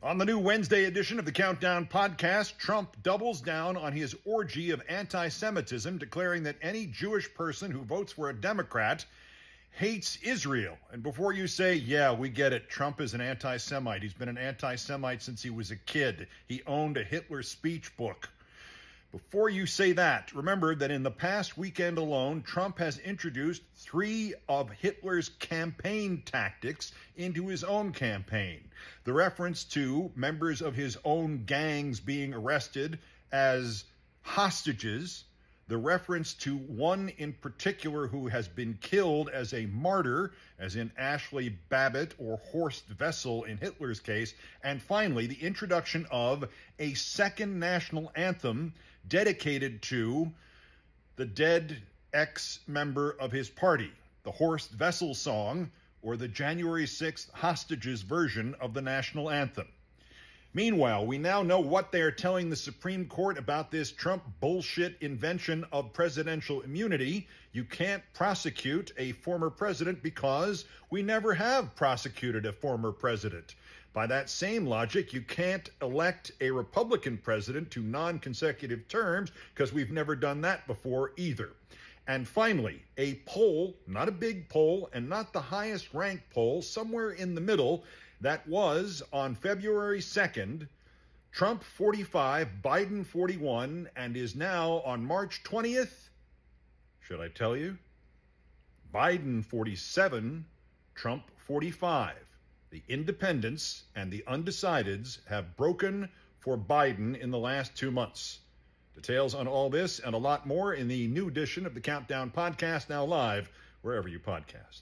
On the new Wednesday edition of the Countdown podcast, Trump doubles down on his orgy of anti-Semitism, declaring that any Jewish person who votes for a Democrat hates Israel. And before you say, yeah, we get it, Trump is an anti-Semite. He's been an anti-Semite since he was a kid. He owned a Hitler speech book. Before you say that, remember that in the past weekend alone, Trump has introduced 3 of Hitler's campaign tactics into his own campaign. The reference to members of his own gangs being arrested as hostages, the reference to one in particular who has been killed as a martyr, as in Ashli Babbitt or Horst Wessel in Hitler's case, and finally the introduction of a second national anthem dedicated to the dead ex-member of his party, the Horst Wessel Song, or the January 6th hostages version of the national anthem. Meanwhile, we now know what they are telling the Supreme Court about this Trump bullshit invention of presidential immunity. You can't prosecute a former president because we never have prosecuted a former president. By that same logic, you can't elect a Republican president to non-consecutive terms because we've never done that before either. And finally, a poll, not a big poll and not the highest ranked poll, somewhere in the middle, that was on February 2nd, Trump 45, Biden 41, and is now on March 20th, should I tell you? Biden 47, Trump 45. The independents and the undecideds have broken for Biden in the last 2 months. Details on all this and a lot more in the new edition of the Countdown podcast, now live wherever you podcast.